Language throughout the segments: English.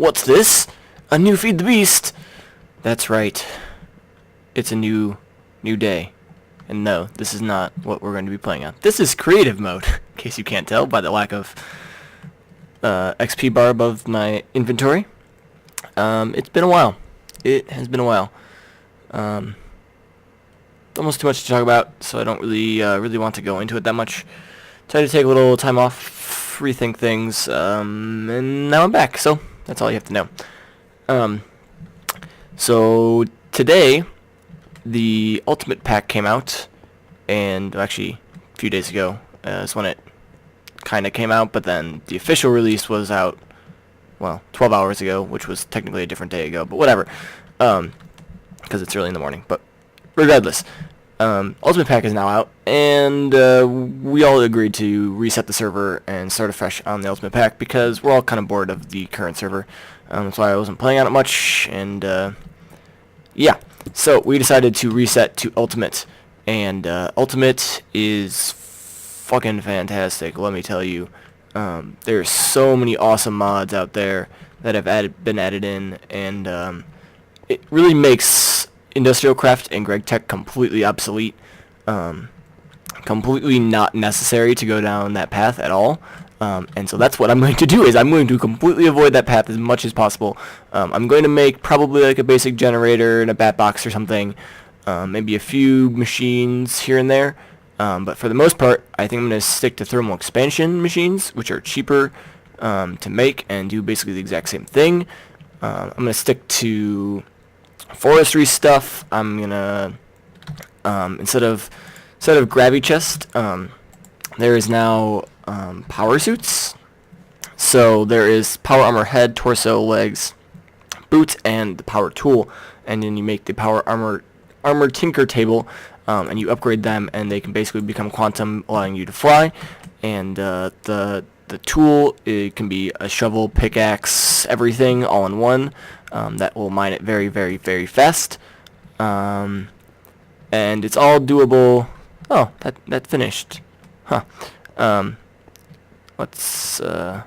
What's this? A new Feed the Beast? That's right. It's a new day. And no, this is not what we're going to be playing on. This is creative mode, in case you can't tell by the lack of XP bar above my inventory. It's been a while. It has been a while. Almost too much to talk about, so I don't really want to go into it that much. Tried to take a little time off, rethink things, and now I'm back. So that's all you have to know. So today, the Ultimate Pack came out, and actually a few days ago is when it kind of came out, but then the official release was out, well, 12 hours ago, which was technically a different day ago, but whatever, because it's early in the morning. But regardless, Ultimate Pack is now out, and we all agreed to reset the server and start afresh on the Ultimate Pack because we're all kind of bored of the current server. That's why I wasn't playing on it much, and yeah, so we decided to reset to Ultimate, and Ultimate is fucking fantastic, let me tell you. There's so many awesome mods out there that have been added in, and it really makes Industrial Craft and Greg Tech completely obsolete, completely not necessary to go down that path at all. And so that's what I'm going to do, is I'm going to completely avoid that path as much as possible. I'm going to make probably like a basic generator and a bat box or something, maybe a few machines here and there, but for the most part I think I'm going to stick to thermal expansion machines, which are cheaper to make and do basically the exact same thing. I'm going to stick to forestry stuff. I'm going to, instead of gravity chest, there is now power suits. So there is power armor head, torso, legs, boots, and the power tool. And then you make the power armor tinker table, and you upgrade them, and they can basically become quantum, allowing you to fly. And the tool, it can be a shovel, pickaxe, everything all in one. That will mine it very, very, very fast. And it's all doable. Oh, that finished. Huh. Let's, yeah,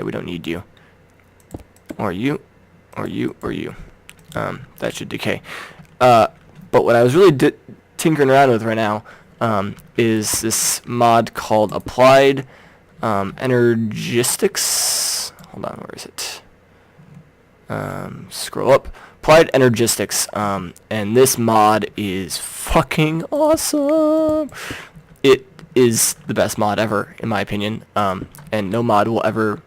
we don't need you. Or you. Or you. Or you. That should decay. But what I was really tinkering around with right now, is this mod called Applied Energistics. Hold on, where is it? Scroll up. Applied Energistics. And this mod is fucking awesome. It is the best mod ever, in my opinion, and no mod will ever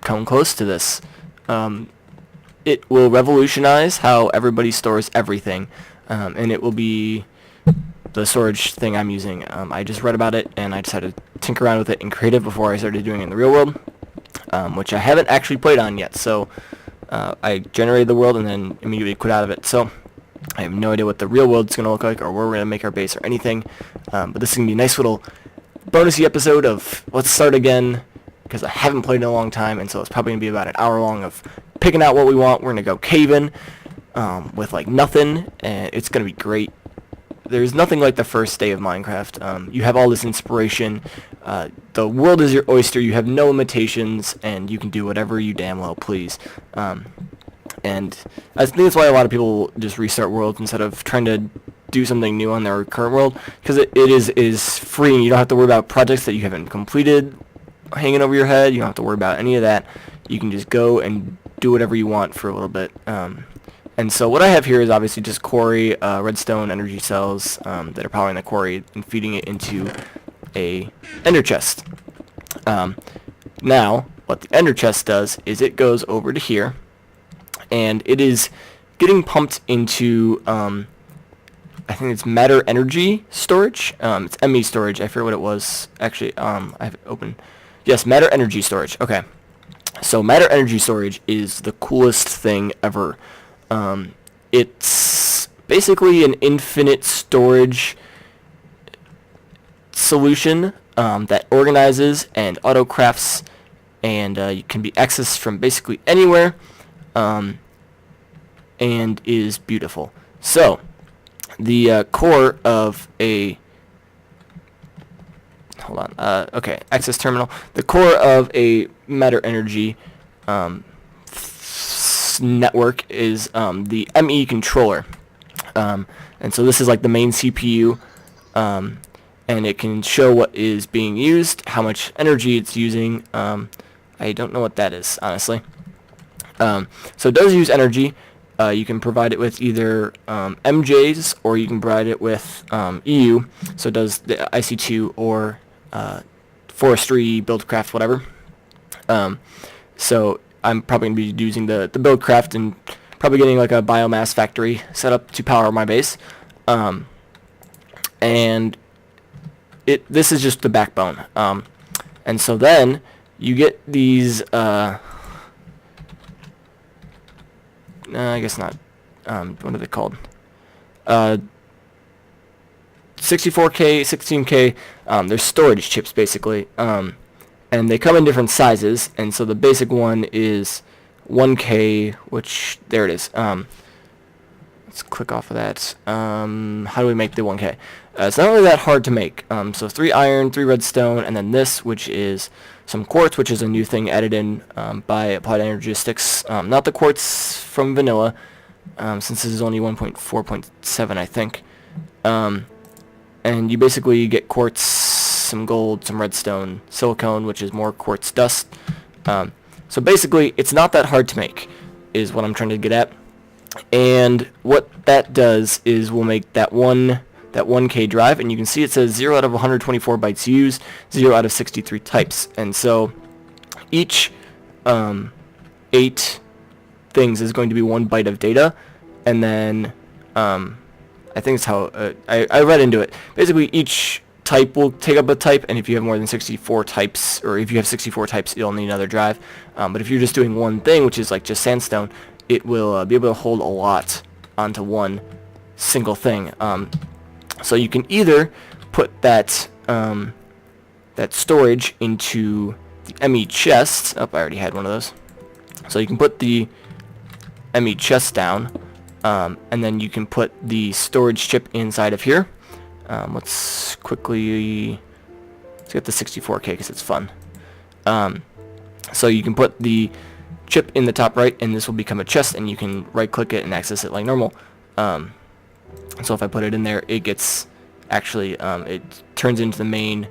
come close to this. It will revolutionize how everybody stores everything, and it will be the storage thing I'm using. I just read about it, and I decided to tinker around with it in creative before I started doing it in the real world, which I haven't actually played on yet, so I generated the world and then immediately quit out of it, so I have no idea what the real world's going to look like or where we're going to make our base or anything, but this is going to be a nice little bonusy episode of let's start again, because I haven't played in a long time, and so it's probably going to be about an hour long of picking out what we want. We're going to go caving with like nothing, and it's going to be great. There's nothing like the first day of Minecraft. You have all this inspiration. The world is your oyster. You have no limitations, and you can do whatever you damn well please. And I think that's why a lot of people just restart worlds instead of trying to do something new on their current world, because it is free, and you don't have to worry about projects that you haven't completed hanging over your head. You don't have to worry about any of that. You can just go and do whatever you want for a little bit. And so what I have here is obviously just quarry, redstone energy cells that are powering the quarry and feeding it into a ender chest. Now, what the ender chest does is it goes over to here, and it is getting pumped into, I think it's matter energy storage. It's ME storage. I forget what it was. Actually, I have it open. Yes, matter energy storage. Okay. So matter energy storage is the coolest thing ever. It's basically an infinite storage solution that organizes and auto-crafts, and you can be accessed from basically anywhere, and is beautiful. So the core of a access terminal. The core of a matter energy network is the ME controller. And so this is like the main CPU, and it can show what is being used, how much energy it's using. I don't know what that is, honestly. So it does use energy. You can provide it with either MJs, or you can provide it with EU, so it does the IC2 or forestry, buildcraft, whatever. So I'm probably going to be using the buildcraft, and probably getting like a biomass factory set up to power my base. And this is just the backbone. And so then you get these, I guess not, what are they called? 64K, 16K, they're storage chips basically. And they come in different sizes, and so the basic one is 1K, which, there it is. Let's click off of that. How do we make the 1K? It's not really that hard to make. So 3 iron, 3 redstone, and then this, which is some quartz, which is a new thing added in by Applied Energistics. Not the quartz from vanilla, since this is only 1.4.7, I think. And you basically get quartz, some gold, some redstone, silicone, which is more quartz dust. So basically, it's not that hard to make, is what I'm trying to get at. And what that does is we'll make that 1K drive, and you can see it says 0 out of 124 bytes used, 0 out of 63 types. And so each 8 things is going to be 1 byte of data, and then I think it's how I read into it. Basically, each type will take up a type, and if you have more than 64 types, or if you have 64 types, you'll need another drive. But if you're just doing one thing, which is like just sandstone, it will be able to hold a lot onto one single thing. So you can either put that that storage into the ME chest. Oh, I already had one of those. So you can put the ME chest down, and then you can put the storage chip inside of here. Let's get the 64K because it's fun. So you can put the chip in the top right, and this will become a chest, and you can right click it and access it like normal. So if I put it in there, it gets actually it turns into the main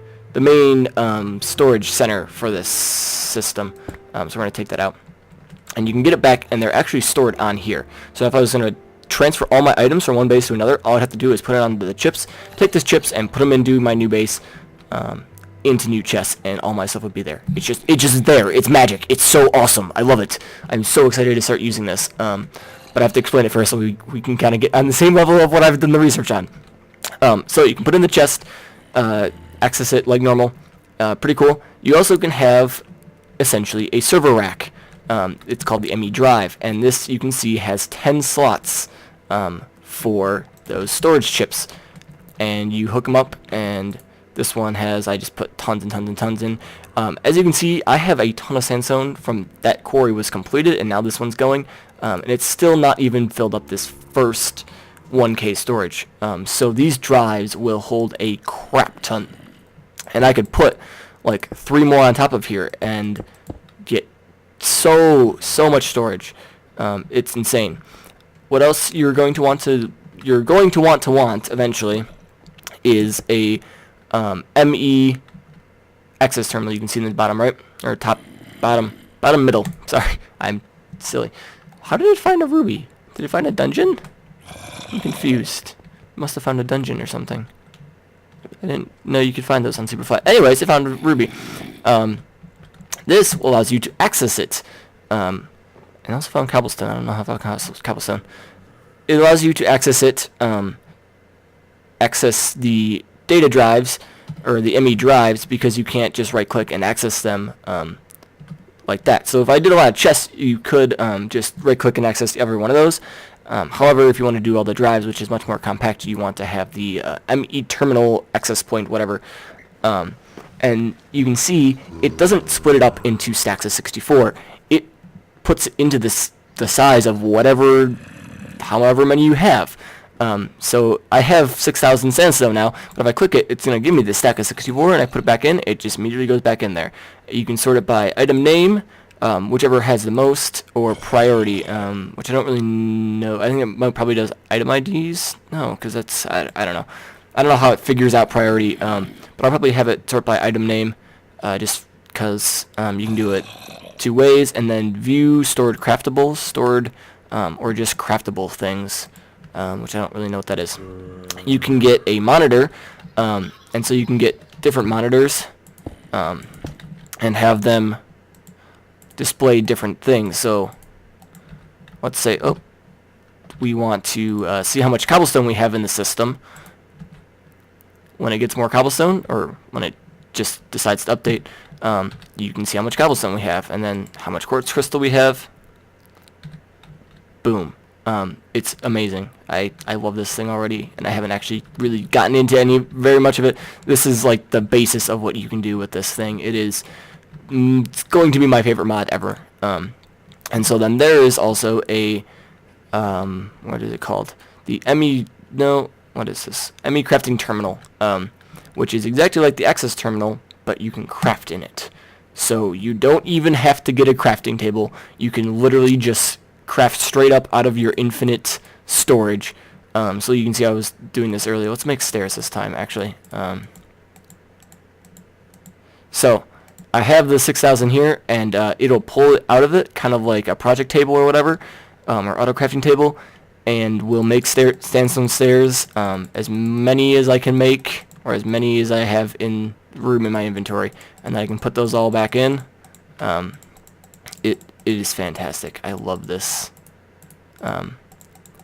storage center for this system. So we're going to take that out, and you can get it back, and they're actually stored on here. So if I was going to transfer all my items from one base to another, all I'd have to do is put it onto the chips, take these chips and put them into my new base, into new chests, and all my stuff would be there. It's just there. It's magic. It's so awesome. I love it. I'm so excited to start using this. But I have to explain it first so we can kind of get on the same level of what I've done the research on. So you can put in the chest, access it like normal. Pretty cool. You also can have essentially a server rack. It's called the ME drive, and this, you can see, has 10 slots for those storage chips, and you hook them up, and this one has, I just put tons and tons and tons in. As you can see, I have a ton of sandstone from that quarry was completed, and now this one's going, and it's still not even filled up this first 1K storage. So these drives will hold a crap ton, and I could put like 3 more on top of here and get so much storage. It's insane. What else you're going to want eventually is a ME access terminal. You can see in the bottom right, or bottom middle. Sorry, I'm silly. How did it find a ruby? Did it find a dungeon? I'm confused. It must have found a dungeon or something. I didn't know you could find those on Superfly. Anyways, it found a ruby. This allows you to access it. And also found cobblestone. I don't know how I found cobblestone. It allows you to access it, access the data drives, or the ME drives, because you can't just right click and access them like that. So if I did a lot of chests, you could just right click and access every one of those. However, if you want to do all the drives, which is much more compact, you want to have the ME terminal access point, whatever. And you can see it doesn't split it up into stacks of 64. It puts it into the size of however many you have. So I have 6,000 sandstone now, but if I click it, it's going to give me the stack of 64, and I put it back in, it just immediately goes back in there. You can sort it by item name, whichever has the most, or priority, which I don't really know. I think it probably does item IDs. No, because that's I don't know. I don't know how it figures out priority, but I'll probably have it sort by item name, just because you can do it two ways, and then view stored craftables, stored or just craftable things, which I don't really know what that is. You can get a monitor, and so you can get different monitors and have them display different things. So let's say, oh, we want to see how much cobblestone we have in the system. When it gets more cobblestone, or when it just decides to update, you can see how much cobblestone we have, and then how much quartz crystal we have. Boom. It's amazing. I love this thing already, and I haven't actually really gotten into very much of it. This is like the basis of what you can do with this thing. It is it's going to be my favorite mod ever. And so then there is also a what is it called? The what is this? ME crafting terminal, which is exactly like the access terminal, but you can craft in it. So you don't even have to get a crafting table. You can literally just craft straight up out of your infinite storage. So you can see I was doing this earlier. Let's make stairs this time, actually. So I have the 6,000 here, and it'll pull it out of it, kind of like a project table or whatever, or auto crafting table, and we'll make sandstone stairs, as many as I can make, or as many as I have in room in my inventory, and then I can put those all back in. It is fantastic. I love this.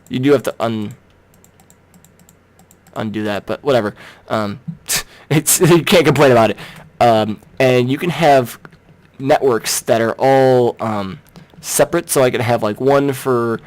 You do have to undo that, but whatever. It's you can't complain about it. And you can have networks that are all separate. So I could have like one for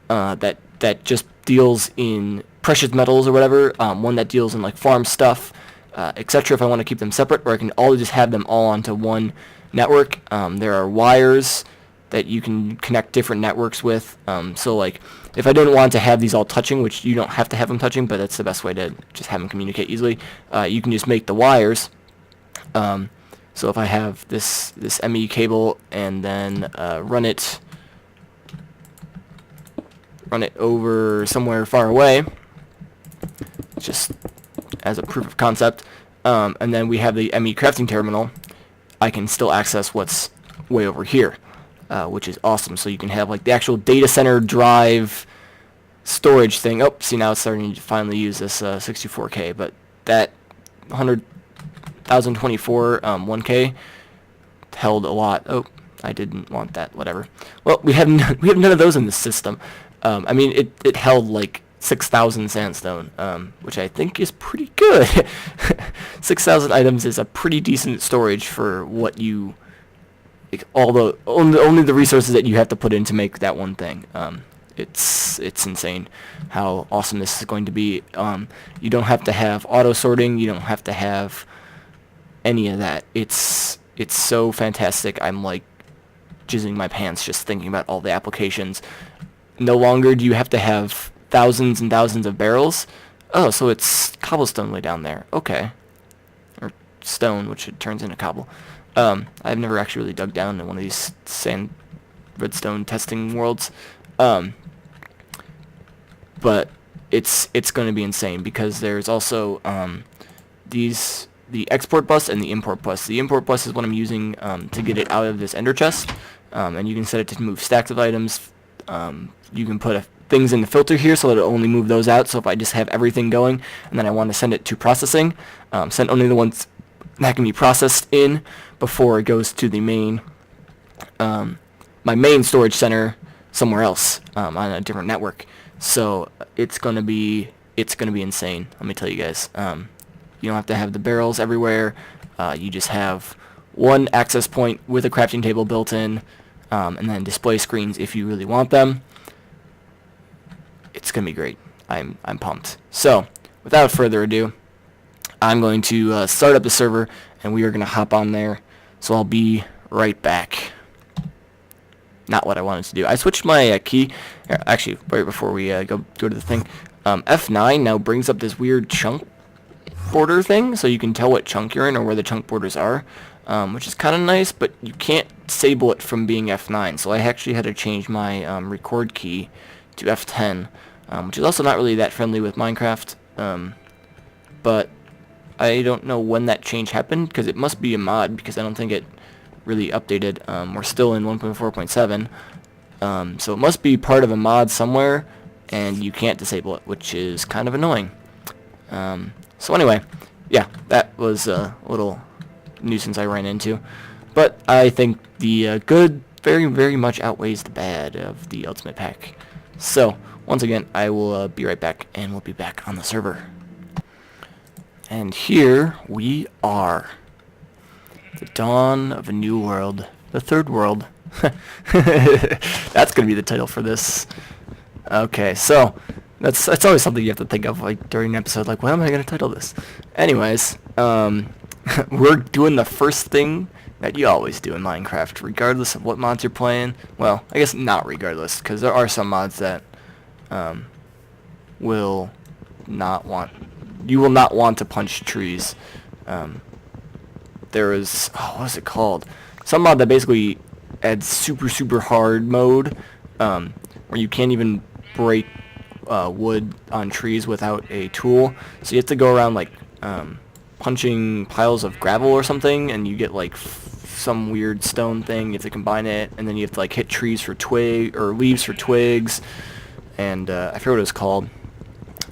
that just deals in precious metals or whatever. One that deals in like farm stuff, etc. If I want to keep them separate, or I can just have them all onto one network. There are wires that you can connect different networks with. So like if I didn't want to have these all touching, which you don't have to have them touching, but that's the best way to just have them communicate easily, you can just make the wires. So if I have this ME cable and then run it over somewhere far away, just as a proof of concept, and then we have the ME crafting terminal, I can still access what's way over here, which is awesome. So you can have like the actual data center drive storage thing. Oh, see, now it's starting to finally use this 64K, but that 100,024 1K held a lot. Oh, I didn't want that. Whatever. Well, we have none of those in the system. I mean, it held like 6,000 sandstone, which I think is pretty good. 6,000 items is a pretty decent storage for what you, like, only the resources that you have to put in to make that one thing. It's insane how awesome this is going to be. You don't have to have auto sorting. You don't have to have any of that. It's so fantastic. I'm like jizzing my pants just thinking about all the applications. No longer do you have to have thousands and thousands of barrels. Oh, so it's cobblestone way down there. Okay. Or stone, which it turns into cobble. I've never actually really dug down in one of these sand redstone testing worlds. But it's going to be insane because there's also the export bus and the import bus. The import bus is what I'm using to get it out of this ender chest, and you can set it to move stacks of items. You can put things in the filter here so that it'll only move those out. So if I just have everything going and then I want to send it to processing, send only the ones that can be processed in before it goes to the main, my main storage center somewhere else on a different network. So it's gonna be insane. Let me tell you guys. You don't have to have the barrels everywhere. You just have one access point with a crafting table built in, and then display screens if you really want them. It's gonna be great. I'm pumped. So without further ado, I'm going to start up the server, and we are gonna hop on there. So I'll be right back. Not what I wanted to do. I switched my key. Actually, right before we go to the thing, F9 now brings up this weird chunk border thing, so you can tell what chunk you're in or where the chunk borders are, which is kind of nice, but you can't disable it from being F9, so I actually had to change my record key to F10, which is also not really that friendly with Minecraft, but I don't know when that change happened, because it must be a mod, because I don't think it really updated. We're still in 1.4.7, so it must be part of a mod somewhere, and you can't disable it, which is kind of annoying. So anyway, yeah, that was a little nuisance I ran into, but I think the good very, very much outweighs the bad of the Ultimate Pack. So, once again, I will be right back, and we'll be back on the server. And here we are. The dawn of a new world. The third world. That's going to be the title for this. Okay, so that's always something you have to think of, like, during an episode, like, what am I going to title this? Anyways, we're doing the first thing that you always do in Minecraft, regardless of what mods you're playing. Well, I guess not regardless, because there are some mods that you will not want to punch trees. There is, what is it called? Some mod that basically adds super hard mode, where you can't even break wood on trees without a tool. So you have to go around like punching piles of gravel or something, and you get like some weird stone thing. You have to combine it, and then you have to like hit trees for twig or leaves for twigs, and I forget what it was called.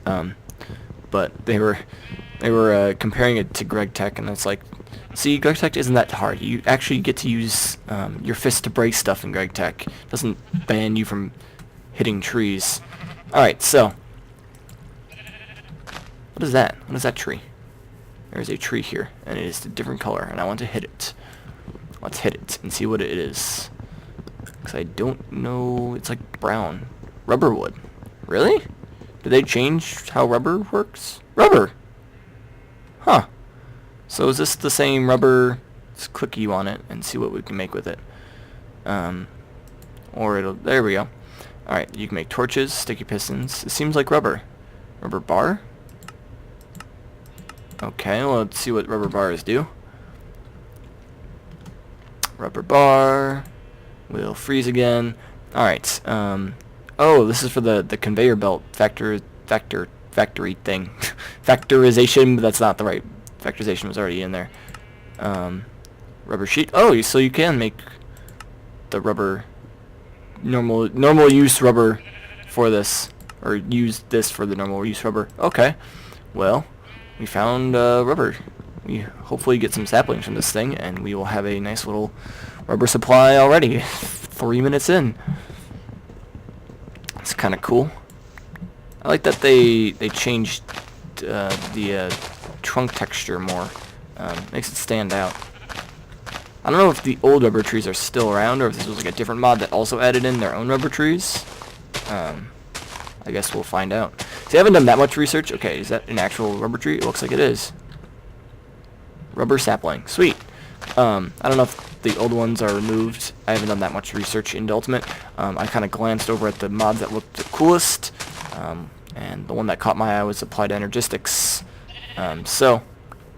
But they were comparing it to Greg Tech, and it's like, see, Greg Tech isn't that hard. You actually get to use your fist to break stuff in Greg Tech. It doesn't ban you from hitting trees. Alright, so what is that? What is that tree? There is a tree here, and it is a different color, and I want to hit it. Let's hit it and see what it is. Because I don't know. It's like brown. Rubber wood. Really? Did they change how rubber works? Rubber! Huh. So is this the same rubber? Let's click U on it and see what we can make with it. Or it'll... There we go. Alright, you can make torches, sticky pistons. It seems like rubber. Rubber bar? Okay, well, let's see what rubber bars do. Rubber bar will freeze again. Alright, oh, this is for the conveyor belt factory thing. Factorization, but that's not the right... Factorization was already in there. Rubber sheet. Oh, so you can make the rubber... Normal use rubber for this. Or use this for the normal use rubber. Okay. Well, we found rubber. We hopefully get some saplings from this thing, and we will have a nice little rubber supply already. 3 minutes in. It's kind of cool. I like that they changed the trunk texture more. Makes it stand out. I don't know if the old rubber trees are still around, or if this was like a different mod that also added in their own rubber trees. I guess we'll find out. See, I haven't done that much research. Okay, is that an actual rubber tree? It looks like it is. Rubber sapling. Sweet. I don't know if the old ones are removed. I haven't done that much research into Ultimate. I kind of glanced over at the mods that looked the coolest, and the one that caught my eye was Applied Energistics.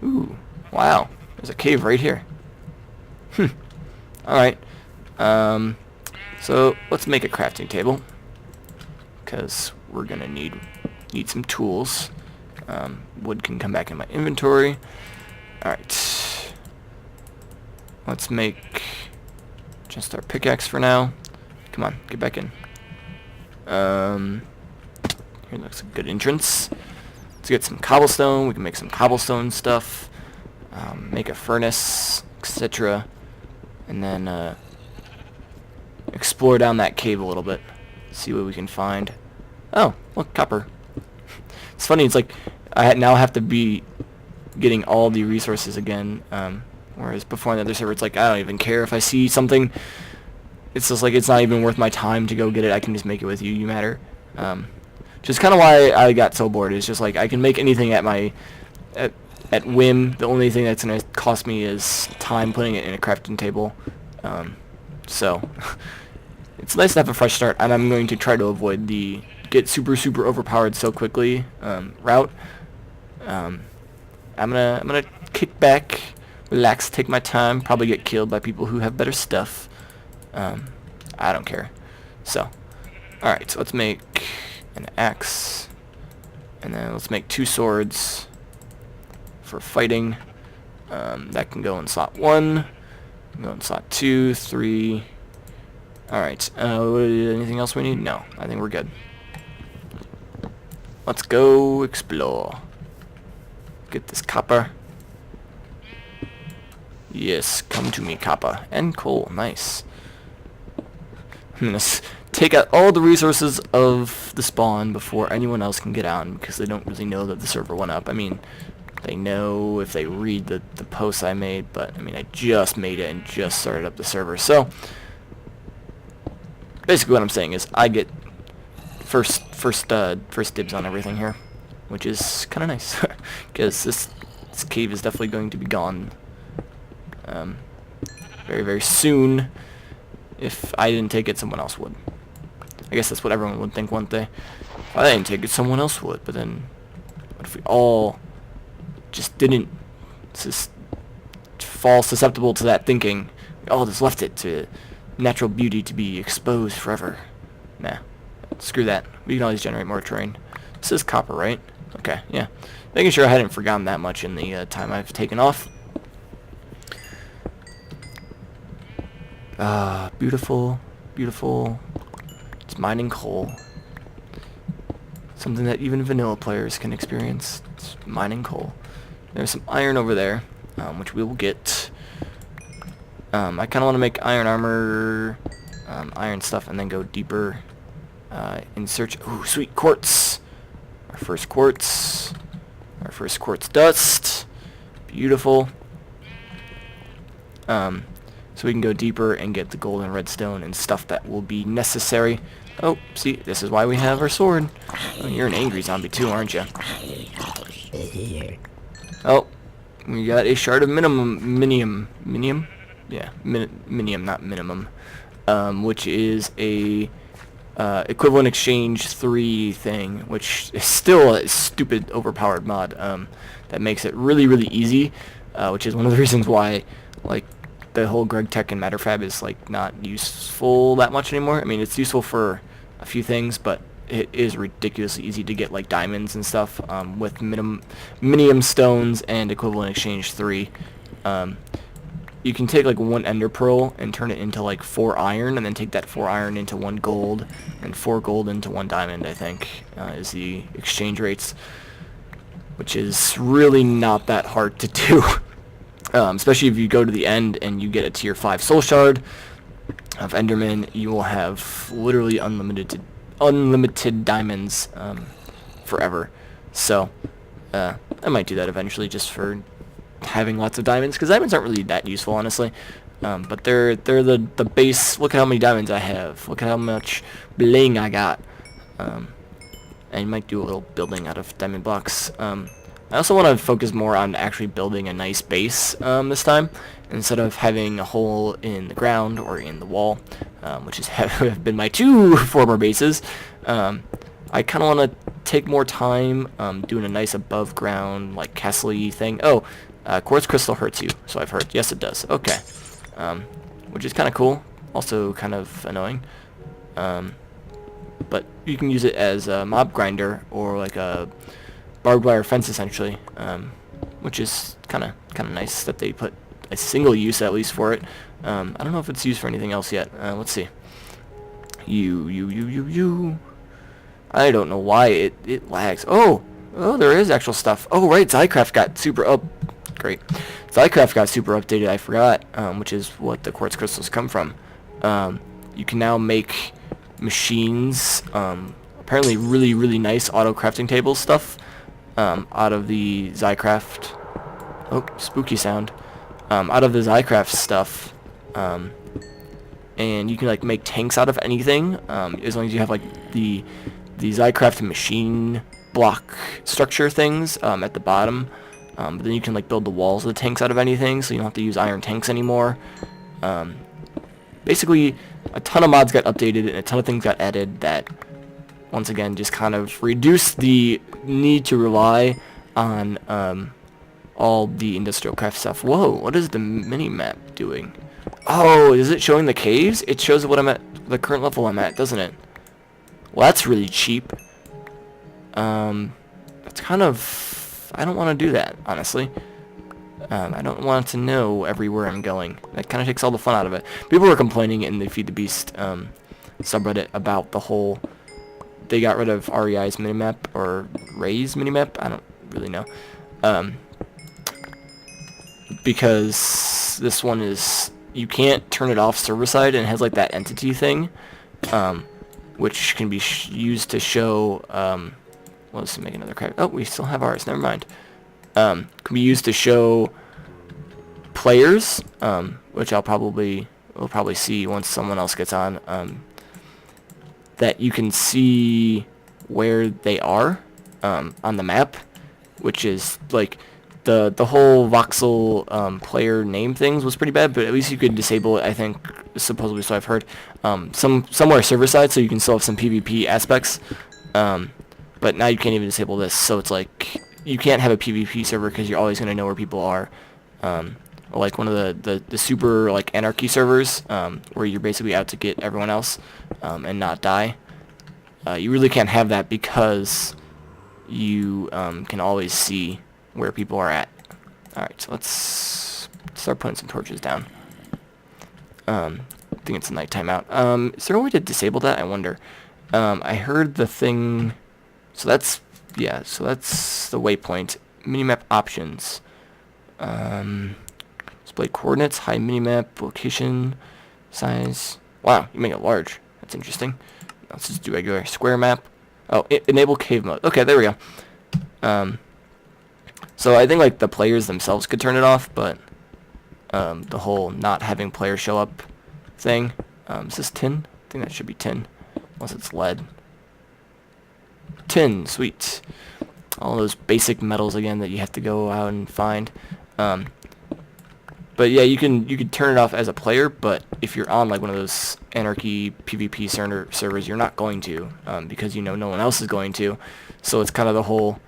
Ooh, wow, there's a cave right here. Alright, so let's make a crafting table, because we're gonna need some tools. Wood can come back in my inventory. Alright, let's make just our pickaxe for now. Come on, get back in. Here looks a good entrance. Let's get some cobblestone. We can make some cobblestone stuff, make a furnace, etc. And then explore down that cave a little bit, see what we can find. Oh, look, copper. It's funny, it's like I now have to be getting all the resources again, whereas before in the other server it's like I don't even care if I see something. It's just like it's not even worth my time to go get it. I can just make it with you, you matter. Just kind of why I got so bored. It's just like I can make anything at my at whim. The only thing that's going to cost me is time putting it in a crafting table. So it's nice to have a fresh start, and I'm going to try to avoid the get super overpowered so quickly route. I'm gonna kick back, relax, take my time, probably get killed by people who have better stuff. I don't care. So, alright, so let's make an axe, and then let's make 2 swords for fighting. That can go in slot 1, go in slot 2, 3. Alright, anything else we need? No, I think we're good. Let's go explore. Get this copper. Yes, come to me, copper. And coal, nice. I'm gonna take out all the resources of the spawn before anyone else can get on, because they don't really know that the server went up. I mean, they know if they read the posts I made, but I mean, I just made it and just started up the server. So basically what I'm saying is I get first dibs on everything here, which is kind of nice, because this cave is definitely going to be gone very, very soon. If I didn't take it, someone else would. I guess that's what everyone would think one day. If I didn't take it, someone else would. But then, what if we all just didn't fall susceptible to that thinking? We all just left it to natural beauty to be exposed forever. Nah, screw that. We can always generate more terrain. This is copper, right? Okay, yeah. Making sure I hadn't forgotten that much in the time I've taken off. Beautiful, beautiful. It's mining coal. Something that even vanilla players can experience. It's mining coal. There's some iron over there, which we will get. I kind of want to make iron armor, iron stuff, and then go deeper in search. Ooh, sweet quartz. Our first quartz. Our first quartz dust. Beautiful. So we can go deeper and get the gold and redstone and stuff that will be necessary. Oh, see, this is why we have our sword. Oh, you're an angry zombie too, aren't you? Oh, we got a shard of minium. Yeah, minium, not minimum. Which is a equivalent exchange 3 thing, which is still a stupid overpowered mod. That makes it really, really easy, which is one of the reasons why, like, the whole Greg Tech and Matterfab is like not useful that much anymore. I mean, it's useful for a few things, but it is ridiculously easy to get like diamonds and stuff with minium stones and equivalent exchange 3. You can take like 1 ender pearl and turn it into like 4 iron, and then take that 4 iron into 1 gold, and 4 gold into 1 diamond, I think, is the exchange rates, which is really not that hard to do. Especially if you go to the end and you get a tier 5 soul shard of Enderman, you will have literally unlimited diamonds forever. So I might do that eventually, just for having lots of diamonds, because diamonds aren't really that useful, honestly. But they're the base. Look at how many diamonds I have. Look at how much bling I got. And you might do a little building out of diamond blocks. I also want to focus more on actually building a nice base this time, instead of having a hole in the ground or in the wall, which have been my 2 former bases. I kind of want to take more time doing a nice above ground, like castle-y thing. Oh, quartz crystal hurts you, so I've heard. Yes, it does. Okay, which is kind of cool, also kind of annoying. But you can use it as a mob grinder, or like a barbed wire fence, essentially, which is kind of nice that they put a single use at least for it. I don't know if it's used for anything else yet. Let's see. I don't know why it lags. Oh, there is actual stuff. Oh, right, Zycraft got super great. Zycraft got super updated, I forgot, which is what the quartz crystals come from. You can now make machines, apparently really, really nice auto crafting table stuff, out of the Zycraft. Oh, spooky sound. Out of the Zycraft stuff. And you can like make tanks out of anything, as long as you have like the Zycraft machine block structure things at the bottom. But then you can like build the walls of the tanks out of anything, so you don't have to use iron tanks anymore. Basically, a ton of mods got updated and a ton of things got added that, once again, just kind of reduce the need to rely on all the industrial craft stuff. Whoa, what is the mini-map doing? Oh, is it showing the caves? It shows what I'm at, the current level I'm at, doesn't it? Well, that's really cheap. That's kind of... I don't want to do that, honestly. I don't want to know everywhere I'm going. That kind of takes all the fun out of it. People were complaining in the Feed the Beast subreddit about the whole... They got rid of REI's minimap, or Ray's minimap, I don't really know. Because this one is... You can't turn it off server-side, and it has like that entity thing, which can be used to show... well, let's make another craft. Oh, we still have ours, never mind. Can be used to show players, which we'll probably see once someone else gets on, that you can see where they are on the map, which is like the whole voxel player name things was pretty bad, but at least you could disable it, I think, supposedly, so I've heard, somewhere server side, so you can still have some PvP aspects, but now you can't even disable this, so it's like you can't have a PvP server because you're always going to know where people are. Like one of the super like anarchy servers, where you're basically out to get everyone else and not die. You really can't have that because you can always see where people are at. Alright, so let's start putting some torches down. I think it's nighttime out. Is there a way to disable that? I wonder. I heard the thing... So that's... Yeah, so that's the waypoint. Minimap options. Display coordinates, hide minimap, location, size. Wow, you make it large. That's interesting. Let's just do regular square map. Oh, enable cave mode. Okay, there we go. So I think like the players themselves could turn it off, but the whole not having players show up thing. Is this tin? I think that should be tin, unless it's lead. Tin, sweet. All those basic metals again that you have to go out and find. But yeah, you can turn it off as a player, but if you're on like one of those anarchy PvP servers, you're not going to, because you know no one else is going to. So it's kind of the whole,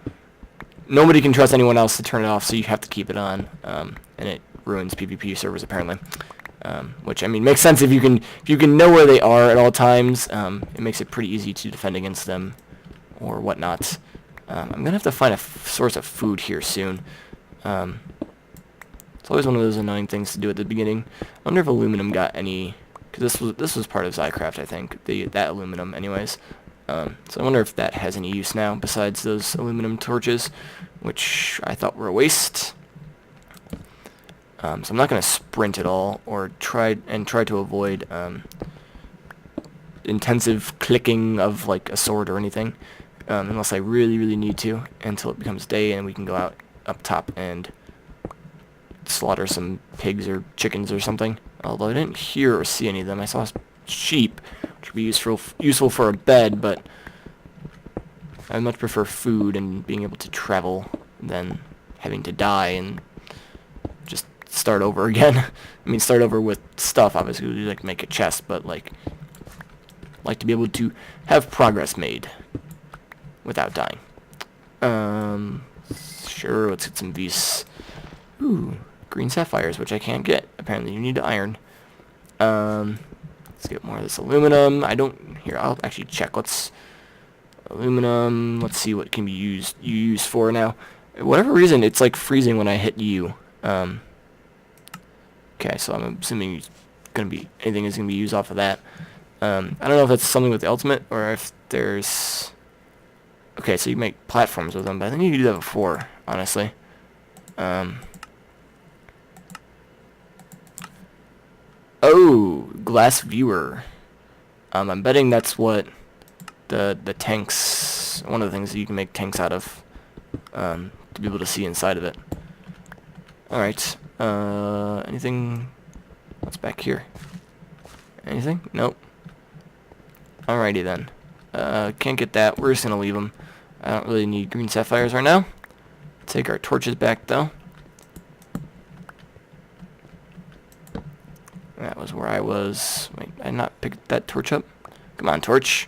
nobody can trust anyone else to turn it off, so you have to keep it on, and it ruins PvP servers apparently. Which I mean makes sense if you can know where they are at all times. It makes it pretty easy to defend against them or whatnot. I'm gonna have to find a source of food here soon. It's always one of those annoying things to do at the beginning. I wonder if aluminum got any, because this was part of Zycraft, I think, that aluminum anyways. So I wonder if that has any use now besides those aluminum torches, which I thought were a waste. So I'm not gonna sprint at all or try to avoid intensive clicking of like a sword or anything, unless I really need to, until it becomes day and we can go out up top and slaughter some pigs or chickens or something. Although I didn't hear or see any of them. I saw sheep, which would be useful for a bed, but I much prefer food and being able to travel than having to die and just start over again. I mean, start over with stuff, obviously, we'd like to make a chest, but like to be able to have progress made without dying. Sure, let's get some V's. Ooh, green sapphires, which I can't get. Apparently you need to iron. Let's get more of this aluminum. Here, I'll actually check. Aluminum, let's see what can be used for now. Whatever reason, it's like freezing when I hit U. Okay, so I'm assuming anything is gonna be used off of that. I don't know if that's something with the ultimate or if there's... Okay, so you make platforms with them, but I think you could do that before, honestly. Oh, glass viewer. I'm betting that's what the tanks, one of the things that you can make tanks out of, to be able to see inside of it. Alright, anything, what's back here? Anything? Nope. Alrighty then. Can't get that, we're just gonna leave them. I don't really need green sapphires right now. Take our torches back though. That was where I was. Wait, did I not pick that torch up? Come on, torch.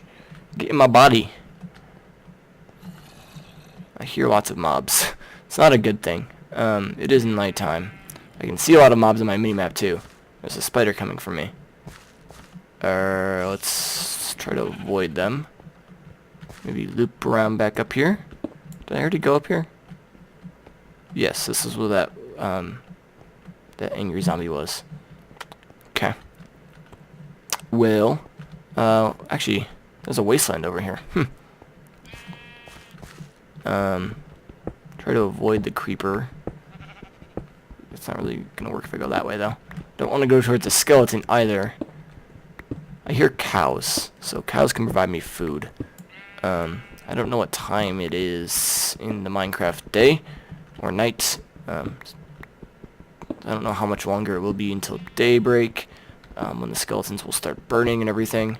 Get in my body. I hear lots of mobs. It's not a good thing. It is nighttime. I can see a lot of mobs on my minimap too. There's a spider coming for me. Let's try to avoid them. Maybe loop around back up here. Did I already go up here? Yes, this is where that angry zombie was. Okay. Well, actually, there's a wasteland over here. Try to avoid the creeper. It's not really gonna work if I go that way, though. Don't want to go towards the skeleton either. I hear cows, so cows can provide me food. I don't know what time it is in the Minecraft day or night. I don't know how much longer it will be until daybreak, when the skeletons will start burning and everything.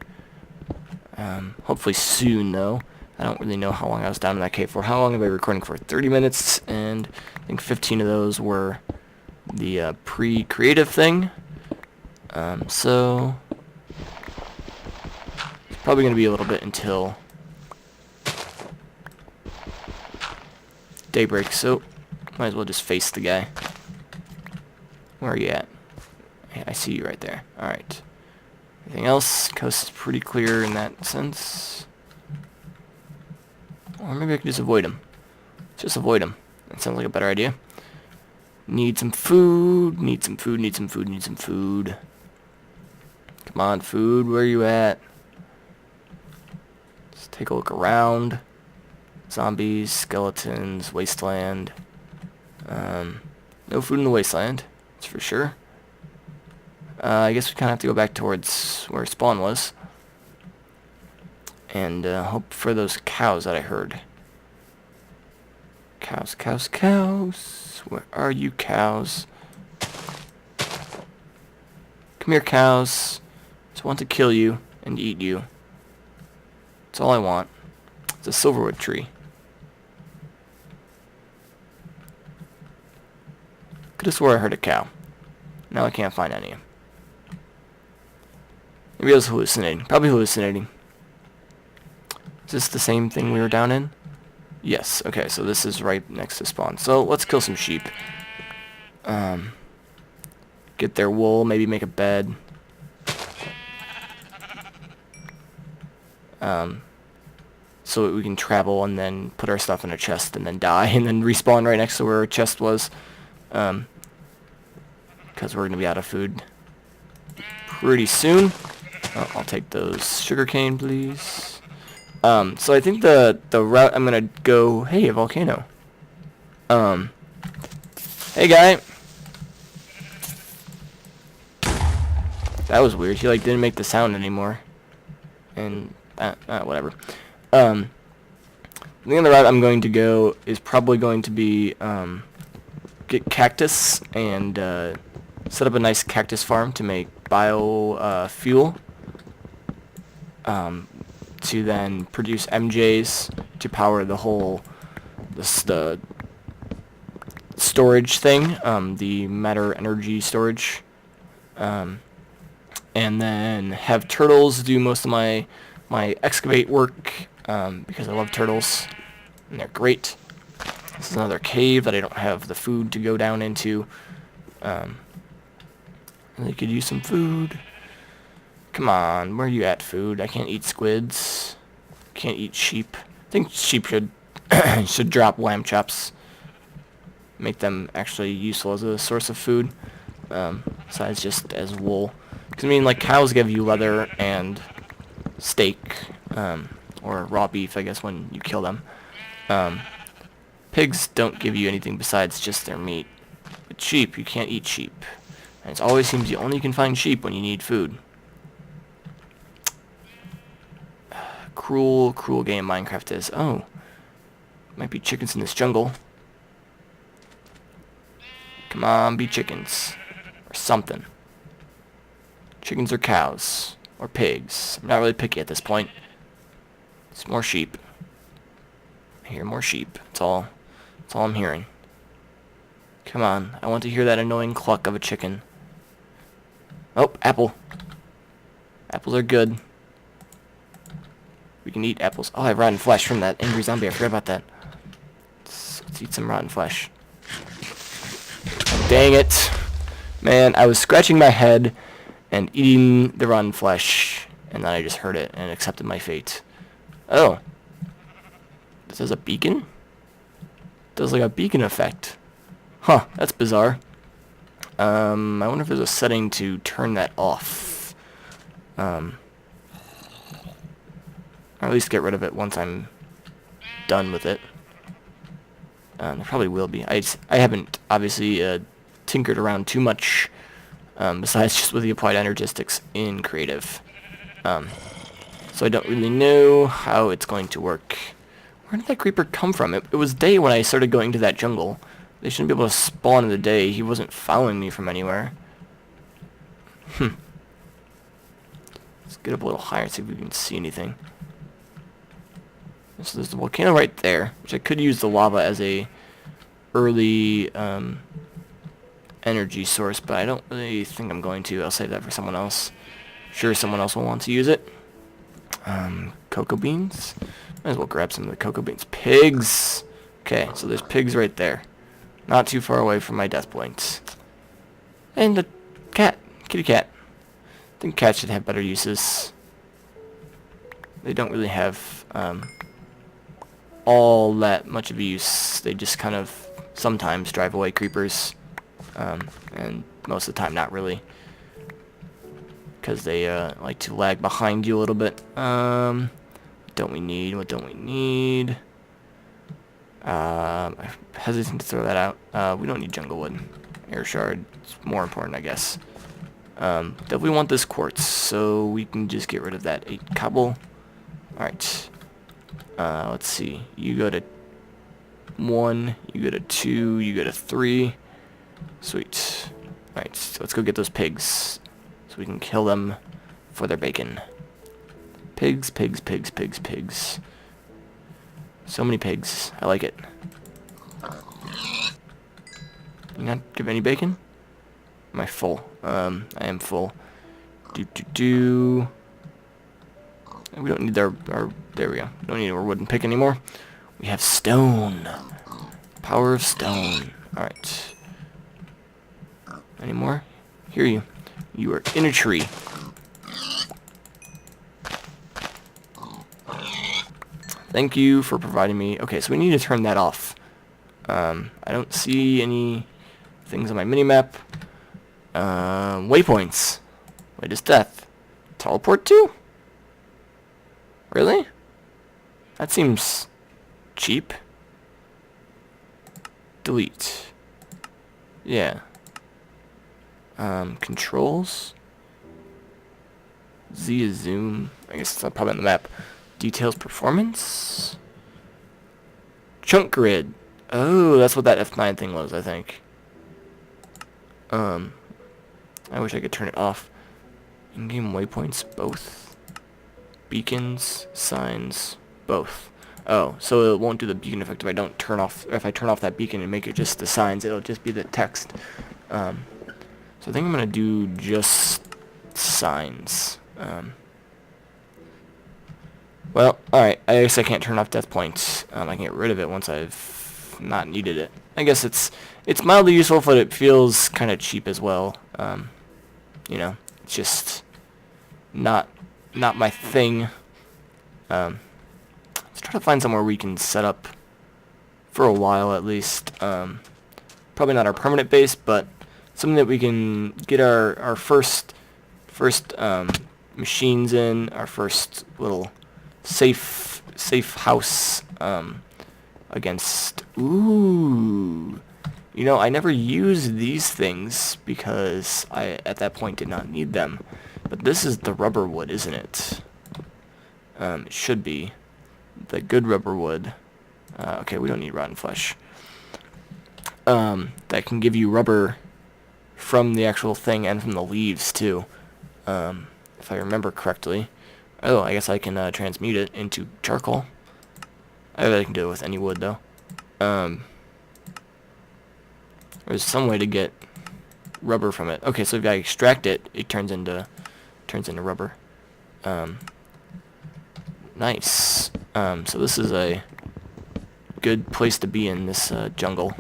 Hopefully soon, though. I don't really know how long I was down in that cave for. How long have I been recording for? 30 minutes, and I think 15 of those were the pre-creative thing. So it's probably going to be a little bit until daybreak, so might as well just face the guy. Where are you at? I see you right there. Alright. Anything else? Coast is pretty clear in that sense. Or maybe I can just avoid him. Just avoid him. That sounds like a better idea. Need some food. Need some food. Need some food. Need some food. Come on, food. Where are you at? Let's take a look around. Zombies, skeletons, wasteland. No food in the wasteland. That's for sure. I guess we kind of have to go back towards where spawn was. And hope for those cows that I heard. Cows, cows, cows. Where are you, cows? Come here, cows. Just want to kill you and eat you. That's all I want. It's a silverwood tree. Could have swore I heard a cow. Now I can't find any. Maybe I was hallucinating. Probably hallucinating. Is this the same thing we were down in? Yes. Okay, so this is right next to spawn. So let's kill some sheep. Get their wool, maybe make a bed. So we can travel and then put our stuff in a chest and then die and then respawn right next to where our chest was. Because we're going to be out of food pretty soon. Oh, I'll take those sugarcane, please. So I think the route I'm going to go... Hey, a volcano. Hey, guy. That was weird. He, like, didn't make the sound anymore. And, whatever. The thing on the route I'm going to go is probably going to be, get cactus and, set up a nice cactus farm to make fuel. To then produce MJs to power the whole, the storage thing, the matter energy storage. And then have turtles do most of my excavate work, because I love turtles, and they're great. This is another cave that I don't have the food to go down into. Really could use some food. Come on, where are you at, food? I can't eat squids. Can't eat sheep. I think sheep should should drop lamb chops. Make them actually useful as a source of food, besides just as wool. Because, I mean, like, cows give you leather and steak, or raw beef, I guess, when you kill them. Pigs don't give you anything besides just their meat. But sheep, you can't eat sheep. And it always seems you only can find sheep when you need food. Cruel, cruel game Minecraft is. Oh. Might be chickens in this jungle. Come on, be chickens. Or something. Chickens or cows. Or pigs. I'm not really picky at this point. It's more sheep. I hear more sheep. That's all I'm hearing. Come on. I want to hear that annoying cluck of a chicken. Oh, apple. Apples are good. We can eat apples. Oh, I have rotten flesh from that angry zombie. I forgot about that. Let's eat some rotten flesh. Dang it. Man, I was scratching my head and eating the rotten flesh, and then I just heard it and accepted my fate. Oh. This is a beacon? Does like a beacon effect. Huh, that's bizarre. I wonder if there's a setting to turn that off. Or at least get rid of it once I'm done with it. There probably will be. I haven't obviously tinkered around too much, besides just with the applied energistics in creative. So I don't really know how it's going to work. Where did that creeper come from? It was day when I started going to that jungle. They shouldn't be able to spawn in the day. He wasn't following me from anywhere. Let's get up a little higher and see if we can see anything. So there's the volcano right there, which I could use the lava as a early energy source, but I don't really think I'm going to. I'll save that for someone else. Sure, someone else will want to use it. Cocoa beans. Might as well grab some of the cocoa beans. Pigs. Okay, so there's pigs right there. Not too far away from my death points. And a cat. Kitty cat. I think cats should have better uses. They don't really have all that much of a use. They just kind of sometimes drive away creepers. And most of the time not really. Because they like to lag behind you a little bit. What don't we need? What don't we need? I'm hesitant to throw that out. We don't need jungle wood. Air shard is more important, I guess. Definitely want this quartz, so we can just get rid of that 8 cobble. Alright. Let's see. You go to 1, you go to 2, you go to 3. Sweet. Alright, so let's go get those pigs, so we can kill them for their bacon. Pigs, pigs, pigs, pigs, pigs. So many pigs. I like it. You not give any bacon? Am I full? I am full. We don't need our there we go. Don't need our wooden pick anymore. We have stone. Power of stone. Alright. Any more? Hear you. You are in a tree. Thank you for providing me. Okay, so we need to turn that off. I don't see any things on my minimap. Waypoints. Wait, is death. Teleport to? Really? That seems cheap. Delete. Yeah. Controls. Z is zoom. I guess it's probably on the map. Details performance. Chunk grid. Oh, that's what that F9 thing was, I think. I wish I could turn it off. In-game waypoints, both. Beacons, signs, both. Oh, so it won't do the beacon effect if I don't turn off. If I turn off that beacon and make it just the signs, it'll just be the text. So I think I'm gonna do just signs. Well, alright, I guess I can't turn off death points. I can get rid of it once I've not needed it. I guess it's mildly useful, but it feels kind of cheap as well. You know, it's just not my thing. Let's try to find somewhere we can set up for a while at least. Probably not our permanent base, but something that we can get our first machines in, our first little safe house against. Ooh, you know, I never used these things because I at that point did not need them. But this is the rubber wood, isn't it? It should be the good rubber wood. Okay, we don't need rotten flesh. That can give you rubber from the actual thing and from the leaves too, if I remember correctly. Oh, I guess I can transmute it into charcoal. I bet I can do it with any wood though. There's some way to get rubber from it. Okay, so if I extract it, it turns into rubber. Nice. So this is a good place to be in this jungle.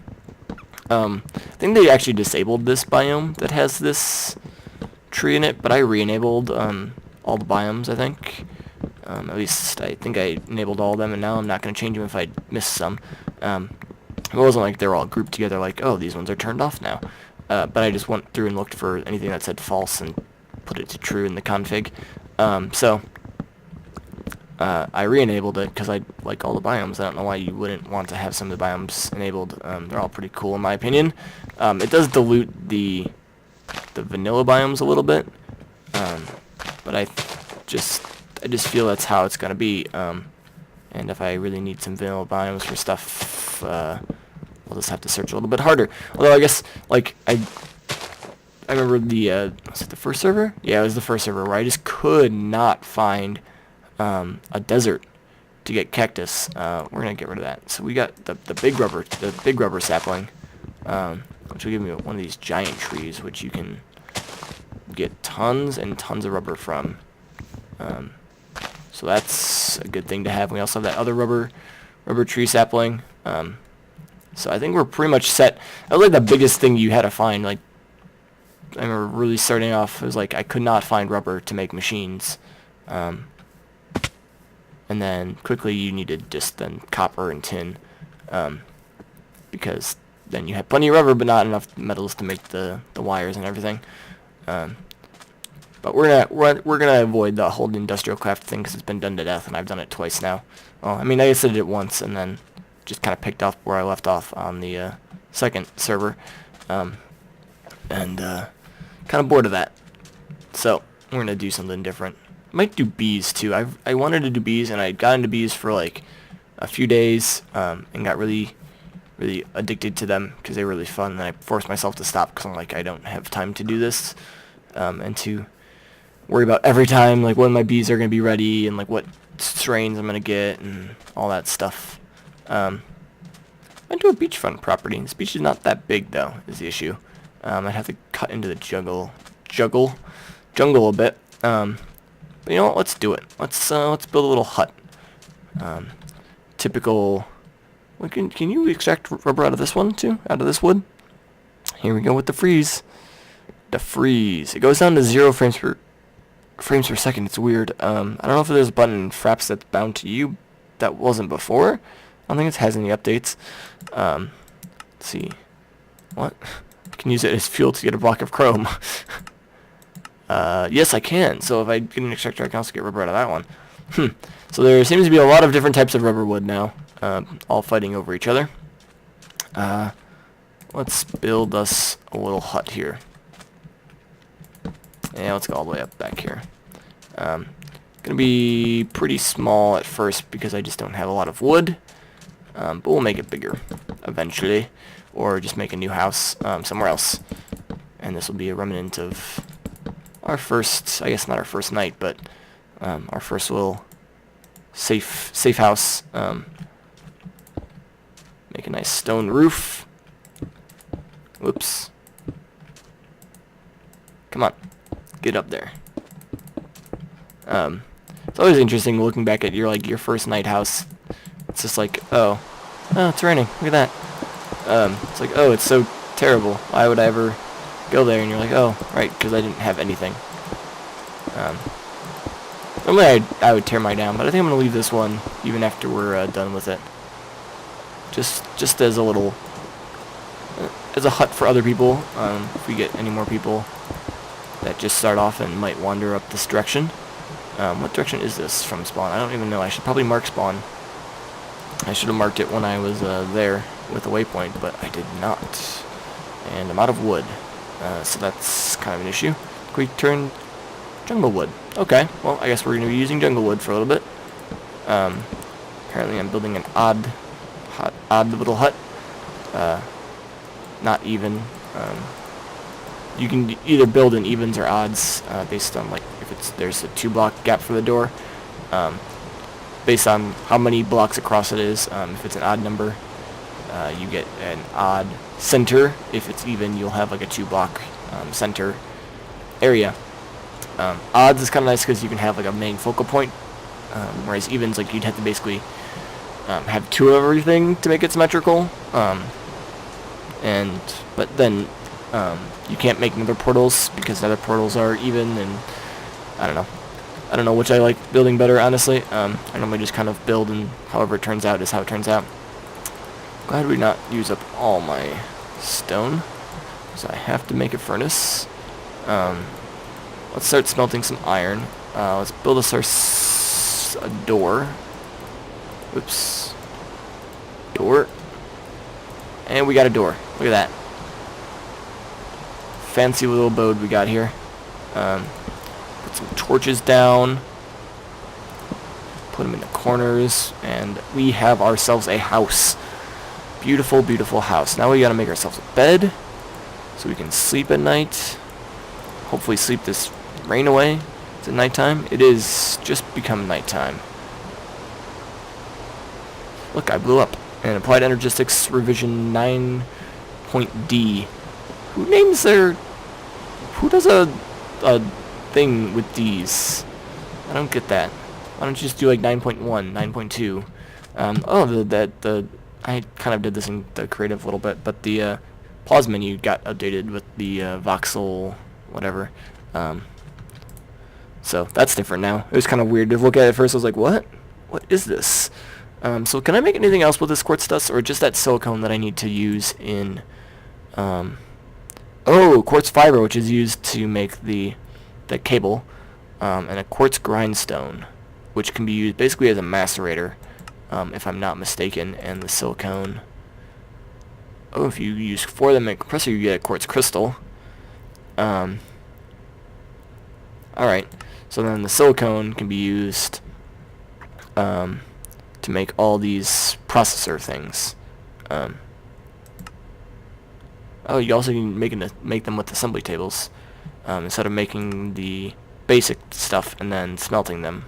I think they actually disabled this biome that has this tree in it, but I re-enabled all the biomes, I think. At least I think I enabled all of them, and now I'm not going to change them if I miss some. It wasn't like they're all grouped together like, oh, these ones are turned off now. But I just went through and looked for anything that said false and put it to true in the config. I re-enabled it because I like all the biomes. I don't know why you wouldn't want to have some of the biomes enabled. They're all pretty cool in my opinion. It does dilute the vanilla biomes a little bit, but I just feel that's how it's gonna be. And if I really need some vanilla biomes for stuff, we'll just have to search a little bit harder. Although I guess like I remember was it the first server? Yeah, it was the first server where I just could not find a desert to get cactus. We're gonna get rid of that. So we got the big rubber sapling, which will give me one of these giant trees, which you can get tons and tons of rubber from. So that's a good thing to have. We also have that other rubber tree sapling. So I think we're pretty much set. That was like the biggest thing you had to find. Like I remember really starting off, it was like I could not find rubber to make machines. And then quickly you needed just then copper and tin, because then you had plenty of rubber but not enough metals to make the wires and everything. But we're gonna avoid the whole industrial craft thing because it's been done to death, and I've done it twice now. Well, I mean, I guess I did it once and then just kind of picked up where I left off on the second server, and kind of bored of that. So we're gonna do something different. Might do bees too. I wanted to do bees, and I got into bees for like a few days, and got really addicted to them because they were really fun. And I forced myself to stop because I'm like, I don't have time to do this, and to worry about every time like when my bees are gonna be ready and like what strains I'm gonna get and all that stuff. I went to a beachfront property. This beach is not that big though, is the issue. I'd have to cut into the jungle a bit. But you know what? Let's do it. Let's build a little hut. Typical. Can you extract rubber out of this one too? Out of this wood? Here we go with the freeze. The freeze. It goes down to 0 frames per second. It's weird. I don't know if there's a button in Fraps that's bound to you that wasn't before. I don't think it has any updates. Let's see. What? I can use it as fuel to get a block of chrome. Yes, I can. So if I get an extractor, I can also get rubber out of that one. So there seems to be a lot of different types of rubber wood now, all fighting over each other. Let's build us a little hut here. And let's go all the way up back here. Gonna be pretty small at first because I just don't have a lot of wood. But we'll make it bigger eventually, or just make a new house somewhere else. And this will be a remnant of our first, I guess not our first night, but our first little safe house. Make a nice stone roof. Whoops. Come on, get up there. It's always interesting looking back at your first night house. It's just like, oh, it's raining. Look at that. It's like, oh, it's so terrible. Why would I ever go there? And you're like, oh, right, because I didn't have anything. Normally I would tear mine down, but I think I'm gonna leave this one even after we're done with it. Just as a little, as a hut for other people. If we get any more people that just start off and might wander up this direction. What direction is this from spawn? I don't even know. I should probably mark spawn. I should have marked it when I was there with a waypoint, but I did not. And I'm out of wood, so that's kind of an issue. Can we turn jungle wood? Okay, well, I guess we're going to be using jungle wood for a little bit. Apparently I'm building an odd little hut. Not even. You can either build in evens or odds, based on like if there's a 2-block gap for the door. Based on how many blocks across it is. If it's an odd number, you get an odd center. If it's even, you'll have like a 2-block center area. Odds is kind of nice because you can have like a main focal point, whereas evens, like you'd have to basically have 2 of everything to make it symmetrical. but then you can't make nether portals because nether portals are even, and I don't know. I don't know which I like building better, honestly. I normally just kind of build, and however it turns out is how it turns out. Glad we not use up all my stone, so I have to make a furnace. Let's start smelting some iron. Let's build us a door. Oops. Door. And we got a door. Look at that. Fancy little abode we got here. Put some torches down. Put them in the corners. And we have ourselves a house. Beautiful, beautiful house. Now we gotta make ourselves a bed so we can sleep at night. Hopefully sleep this rain away. It's at nighttime. It is just become nighttime. Look, I blew up. And Applied Energistics revision 9.D. Who names their... Who does a thing with these? I don't get that. Why don't you just do like 9.1, 9.2? I kind of did this in the creative a little bit, but the pause menu got updated with the voxel whatever. So that's different now. It was kind of weird to look at it first. I was like, what? What is this? So can I make anything else with this quartz dust, or just that silicone that I need to use in... quartz fiber, which is used to make the cable, and a quartz grindstone, which can be used basically as a macerator, if I'm not mistaken, and the silicone... Oh, if you use 4 of them in a compressor, you get a quartz crystal. Alright, so then the silicone can be used to make all these processor things. Oh, you also can make them with assembly tables, instead of making the basic stuff and then smelting them.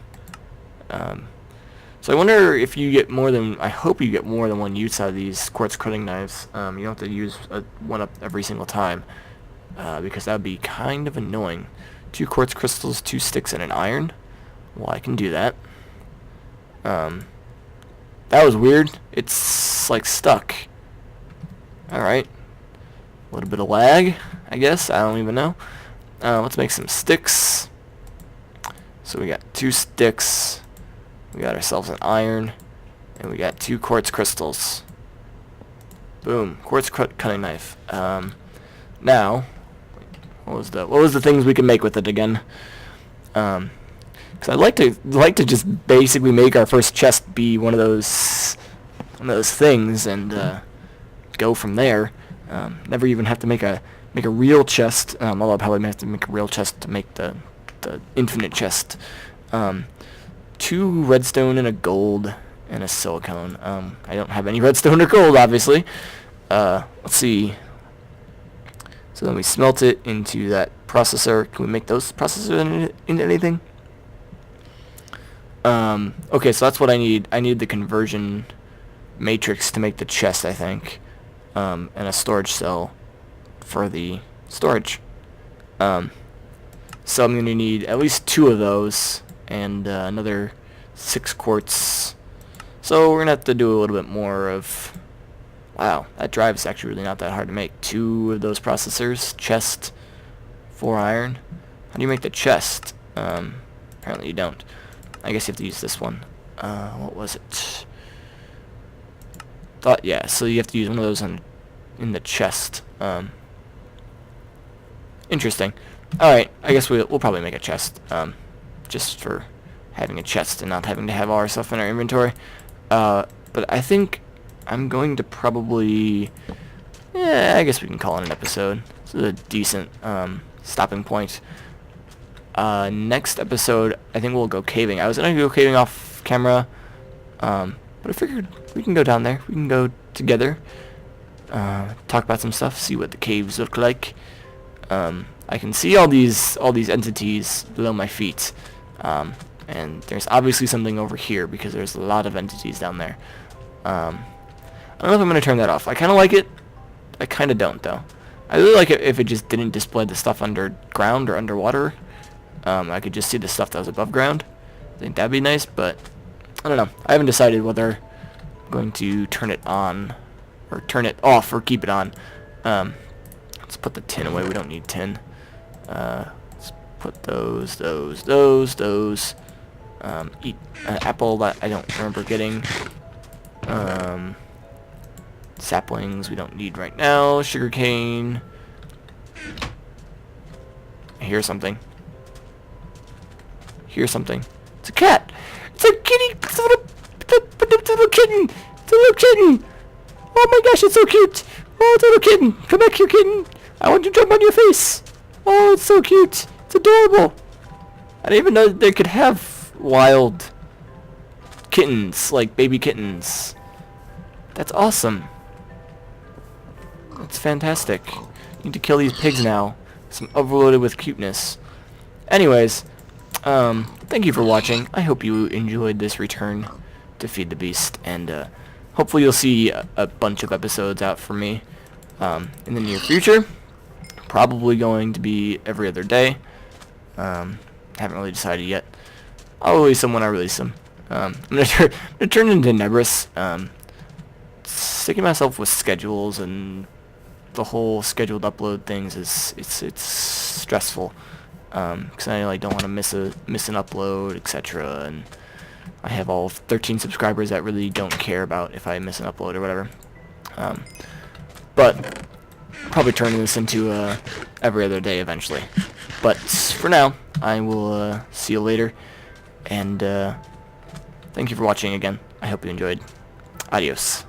So I wonder if you get more than... I hope you get more than one use out of these quartz cutting knives. You don't have to use one up every single time, because that would be kind of annoying. 2 quartz crystals, 2 sticks, and an iron. Well, I can do that. That was weird. It's like stuck. Alright. A little bit of lag, I guess. I don't even know. Let's make some sticks. So we got 2 sticks. We got ourselves an iron. And we got 2 quartz crystals. Boom. Quartz cutting knife. Now, what was the things we can make with it again? Because I'd like to just basically make our first chest be one of those things, and go from there. Never even have to make a real chest. Although I'll probably have to make a real chest to make the infinite chest. 2 redstone and a gold and a silicone. I don't have any redstone or gold, obviously. Let's see. So then we smelt it into that processor. Can we make those processors into anything? Okay, so that's what I need. I need the conversion matrix to make the chest, I think. And a storage cell for the storage. So I'm going to need at least 2 of those, and another 6 quartz. So we're going to have to do a little bit more of... Wow, that drive is actually really not that hard to make. 2 of those processors, chest, 4 iron. How do you make the chest? Apparently you don't. I guess you have to use this one. What was it? Yeah, so you have to use one of those in the chest. Interesting. Alright, I guess we'll probably make a chest. Just for having a chest and not having to have all our stuff in our inventory. But I think I'm going to probably... Yeah, I guess we can call it an episode. This is a decent stopping point. Next episode, I think we'll go caving. I was going to go caving off camera, but I figured we can go down there. We can go together, talk about some stuff, see what the caves look like. I can see all these entities below my feet, and there's obviously something over here because there's a lot of entities down there. I don't know if I'm going to turn that off. I kind of like it. I kind of don't, though. I really like it if it just didn't display the stuff underground or underwater. I could just see the stuff that was above ground. I think that'd be nice, but I don't know. I haven't decided whether I'm going to turn it on or turn it off or keep it on. Let's put the tin away. We don't need tin. Let's put those. Eat an apple that I don't remember getting. Saplings we don't need right now. Sugarcane. I hear something. Hear something. It's a cat. It's a kitty. It's a little kitten. It's a little kitten. Oh my gosh, it's so cute. Oh, it's a little kitten. Come back here, kitten. I want to jump on your face. Oh, it's so cute. It's adorable. I didn't even know that they could have wild kittens, like baby kittens. That's awesome. That's fantastic. Need to kill these pigs now. I'm overloaded with cuteness. Anyways, thank you for watching. I hope you enjoyed this return to Feed the Beast, and hopefully you'll see a bunch of episodes out from me in the near future. Probably going to be every other day. Haven't really decided yet. I'll release them when I release them. I'm gonna turn into Nebris. Sticking myself with schedules and the whole scheduled upload things is it's stressful. Because I like don't want to miss an upload, etc. And I have all 13 subscribers that really don't care about if I miss an upload or whatever. But probably turning this into every other day eventually. But for now, I will see you later, and thank you for watching again. I hope you enjoyed. Adios.